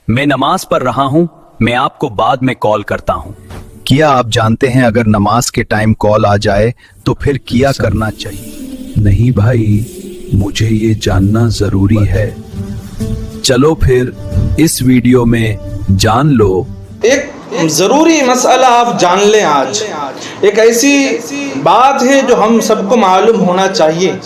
मैं नमाज पढ़ रहा हूँ, मैं आपको बाद में कॉल करता हूँ। क्या आप जानते हैं अगर नमाज के टाइम कॉल आ जाए तो फिर क्या करना चाहिए? नहीं भाई, मुझे ये जानना जरूरी है। चलो फिर इस वीडियो में जान लो। एक जरूरी मसला आप जान लें। आज एक ऐसी बात है जो हम सबको मालूम होना चाहिए।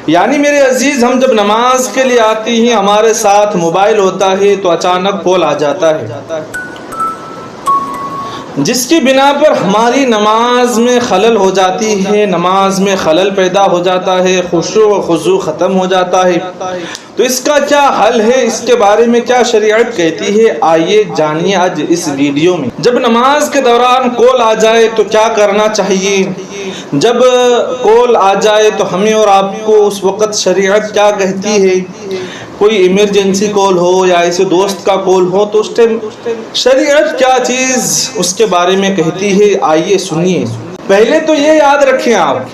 यानी मेरे अजीज, हम जब नमाज के लिए आते हैं, हमारे साथ मोबाइल होता है तो अचानक कॉल आ जाता है, जिसकी बिना पर हमारी नमाज में खलल हो जाती है, नमाज में खलल पैदा हो जाता है, खुशू व खुजू ख़त्म हो जाता है। तो इसका क्या हल है, इसके बारे में क्या शरीयत कहती है, आइए जानिए आज इस वीडियो में। जब नमाज के दौरान कॉल आ जाए तो क्या करना चाहिए? जब कॉल आ जाए तो हमें और आपको उस वक़्त शरीयत क्या कहती है? कोई इमरजेंसी कॉल हो या ऐसे दोस्त का कॉल हो तो उस टाइम शरीयत क्या चीज़ उसके बारे में कहती है, आइए सुनिए। पहले तो ये याद रखें आप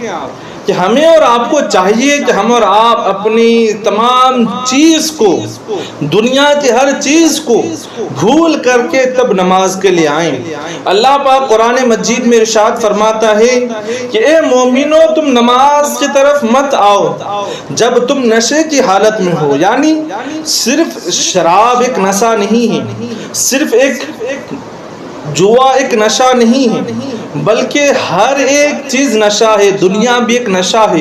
कि हमें और आपको चाहिए कि हम और आप अपनी तमाम चीज़ को, दुनिया की हर चीज़ को भूल करके तब नमाज के लिए आएं। अल्लाह पाक कुरान मजीद में इरशाद फरमाता है कि ए मोमिनो, तुम नमाज की तरफ मत आओ जब तुम नशे की हालत में हो। यानी सिर्फ शराब एक नशा नहीं है, सिर्फ एक जुआ एक नशा नहीं है, बल्कि हर एक चीज नशा है। दुनिया भी एक नशा है,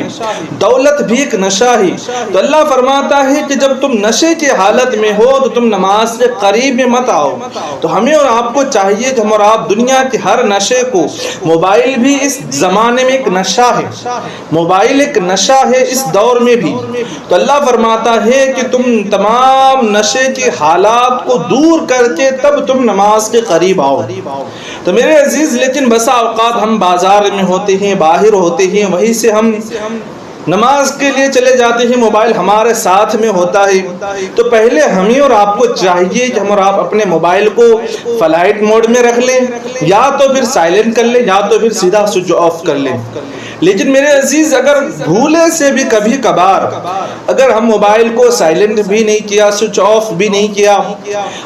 दौलत भी एक नशा है। तो अल्लाह फरमाता है कि जब तुम नशे की हालत में हो तो तुम नमाज के करीब में मत आओ। तो हमें और आपको चाहिए कि हम और आप दुनिया के हर नशे को, मोबाइल भी इस जमाने में एक नशा है, मोबाइल एक नशा है इस दौर में भी। तो अल्लाह फरमाता है कि तुम तमाम नशे के हालात को दूर करके तब तुम नमाज के करीब आओ। तो मेरे अजीज, लेकिन बसा औकात हम बाजार में होते हैं, बाहर होते हैं, वहीं से हम नमाज के लिए चले जाते हैं, मोबाइल हमारे साथ में होता है। तो पहले हमें और आपको चाहिए कि हम और आप अपने मोबाइल को फ्लाइट मोड में रख लें, या तो फिर साइलेंट कर लें, या तो फिर सीधा स्विच ऑफ कर लें। लेकिन मेरे अजीज, अगर भूले से भी कभी कभार अगर हम मोबाइल को साइलेंट भी नहीं किया, स्विच ऑफ भी नहीं किया,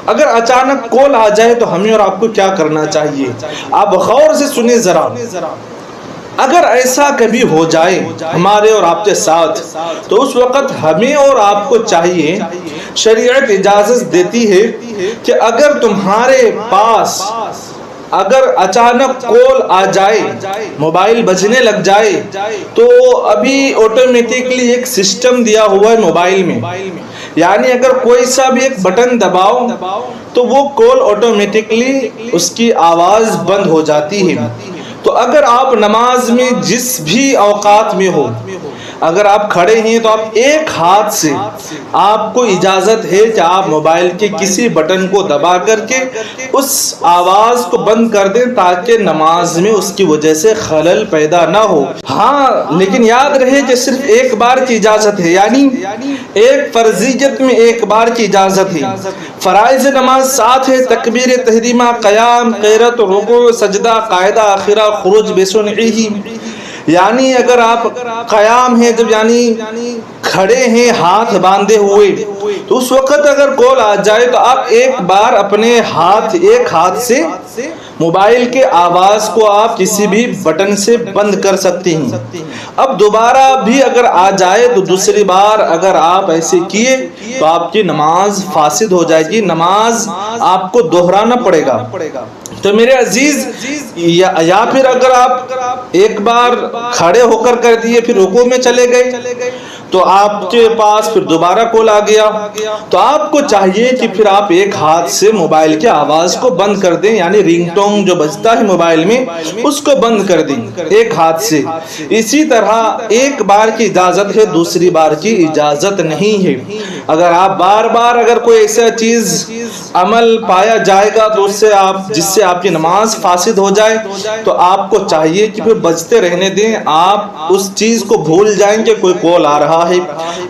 अगर अचानक कॉल आ जाए तो हमें और आपको क्या करना चाहिए? आप गौर से सुनिए जरा। अगर ऐसा कभी हो जाए हमारे और आपके साथ, तो उस वक़्त हमें और आपको चाहिए, शरीयत इजाज़त देती है कि अगर तुम्हारे पास अगर अचानक कॉल आ जाए, मोबाइल बजने लग जाए, तो अभी ऑटोमेटिकली एक सिस्टम दिया हुआ है मोबाइल में। यानी अगर कोई सा भी एक बटन दबाओ तो वो कॉल ऑटोमेटिकली उसकी आवाज़ बंद हो जाती है। तो अगर आप नमाज में जिस भी औकात में हो, अगर आप खड़े हैं तो आप एक हाथ से, आपको इजाज़त है कि आप मोबाइल के किसी बटन को दबा करके उस आवाज़ को बंद कर दें, ताकि नमाज में उसकी वजह से खलल पैदा ना हो। हाँ, लेकिन याद रहे कि सिर्फ एक बार की इजाज़त है, यानी एक फर्जियत में एक बार की इजाज़त है। फ़राइज़ नमाज 7 है, तकबीर तहरीमा, क़याम, क़िरात, रुकू, सजदा, कायदा, आखिरा, खुरूज बेसुनही। यानी अगर आप क़याम है, जब यानी खड़े हैं हाथ बांधे हुए, तो उस वक़्त अगर कॉल आ जाए तो आप एक बार अपने एक हाथ से मोबाइल के आवाज़ को आप किसी भी बटन से बंद कर सकते हैं। अब दोबारा भी अगर आ जाए तो दूसरी बार अगर आप ऐसे किए तो आपकी नमाज फासिद हो जाएगी, नमाज आपको दोहराना पड़ेगा। तो मेरे अजीज, या फिर अगर आप एक बार खड़े होकर कर दिए, फिर रुकू में चले गए, तो आपके पास फिर दोबारा कॉल आ गया, तो आपको चाहिए कि फिर आप एक हाथ से मोबाइल की आवाज़ को बंद कर दें, यानी रिंगटोन जो बजता है मोबाइल में उसको बंद कर दें एक हाथ से। इसी तरह एक बार की इजाज़त है, दूसरी बार की इजाज़त नहीं है। अगर आप बार बार अगर कोई ऐसा चीज़ अमल पाया जाएगा तो उससे जिससे आपकी नमाज फासिद हो जाए, तो आपको चाहिए कि फिर बजते रहने दें, आप उस चीज़ को भूल जाएंगे कोई कॉल आ रहा رہا ہے.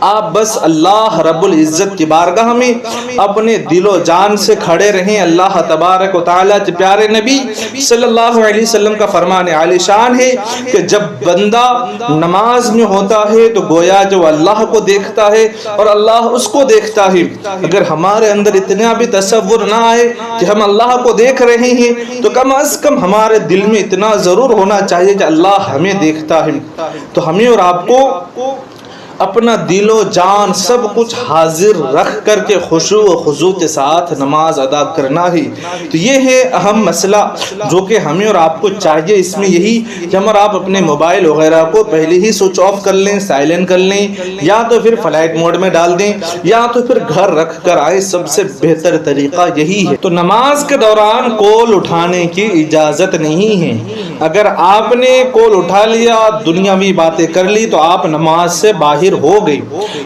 آپ بس اللہ رب العزت کی بارگاہ میں اپنے دل و جان سے کھڑے رہیں. اللہ تبارک و تعالیٰ کے پیارے نبی صلی اللہ علیہ وسلم کا فرمان عالی شان ہے کہ جب بندہ نماز میں ہوتا ہے تو گویا جو اللہ کو دیکھتا ہے اور اللہ اس کو دیکھتا ہے. اگر ہمارے اندر اتنا بھی تصور نہ آئے کہ ہم اللہ کو دیکھ رہے ہیں تو کم از کم ہمارے دل میں اتنا ضرور ہونا چاہیے کہ اللہ ہمیں دیکھتا ہے. تو ہمیں اور آپ کو اپنا دل و جان سب کچھ حاضر رکھ کر کے خشوع و خضوع کے ساتھ نماز ادا کرنا ہے. تو یہ ہے اہم مسئلہ جو کہ ہمیں اور آپ کو چاہیے. اس میں یہی کہ ہم اور آپ اپنے موبائل وغیرہ کو پہلے ہی سوئچ آف کر لیں, سائلنٹ کر لیں, یا تو پھر فلائٹ موڈ میں ڈال دیں, یا تو پھر گھر رکھ کر آئیں. سب سے بہتر طریقہ یہی ہے. تو نماز کے دوران کال اٹھانے کی اجازت نہیں ہے. اگر آپ نے کال اٹھا لیا, دنیاوی باتیں کر لی, تو آپ نماز سے باہر ہو گئی.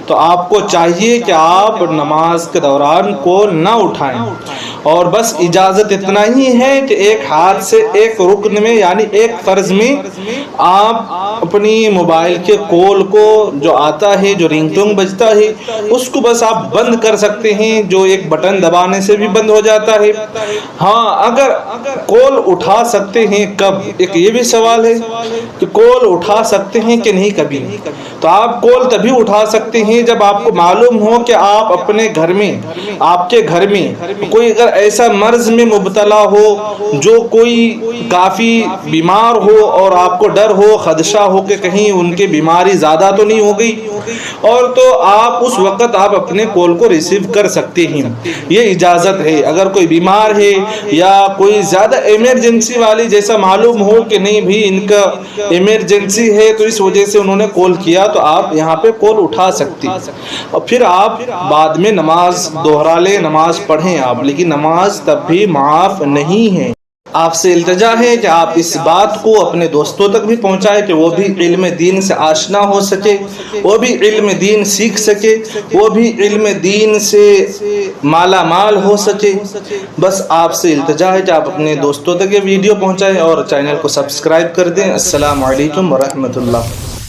تو آپ کو چاہیے کہ آپ نماز کے دوران کال نہ اٹھائیں, اور بس اجازت اتنا ہی ہے کہ ایک ہاتھ سے ایک رکن میں یعنی ایک فرض میں آپ اپنی موبائل کے کال کو جو آتا ہے, جو رنگ ٹون بجتا ہے, اس کو بس آپ بند کر سکتے ہیں, جو ایک بٹن دبانے سے بھی بند ہو جاتا ہے. ہاں, اگر کال اٹھا سکتے ہیں کب, ایک یہ بھی سوال ہے کہ کال اٹھا سکتے ہیں کہ نہیں کبھی. تو آپ کال تبھی اٹھا سکتے ہیں جب آپ کو معلوم ہو کہ آپ اپنے گھر میں, آپ کے گھر میں کوئی اگر ایسا مرض میں مبتلا ہو, جو کوئی کافی بیمار ہو, اور آپ کو ڈر ہو, خدشہ ہو کہ کہیں ان کی بیماری زیادہ تو نہیں ہو گئی, اور تو آپ اس وقت آپ اپنے کال کو ریسیو کر سکتے ہیں. یہ اجازت ہے. اگر کوئی بیمار ہے یا کوئی زیادہ ایمرجنسی والی جیسا معلوم ہو کہ نہیں بھی ان کا ایمرجنسی ہے, تو اس وجہ سے انہوں نے کال کیا, تو آپ یہاں پہ کال اٹھا سکتے ہیں, اور پھر آپ بعد میں نماز دوہرا لیں, نماز پڑھیں آپ. لیکن نماز تب بھی معاف نہیں ہے. آپ سے التجا ہے کہ آپ اس بات کو اپنے دوستوں تک بھی پہنچائیں کہ وہ بھی علم دین سے آشنا ہو سکے, وہ بھی علم دین سیکھ سکے, وہ بھی علم دین سے مالا مال ہو سکے. بس آپ سے التجا ہے کہ آپ اپنے دوستوں تک یہ ویڈیو پہنچائیں اور چینل کو سبسکرائب کر دیں. السلام علیکم ورحمۃ اللہ.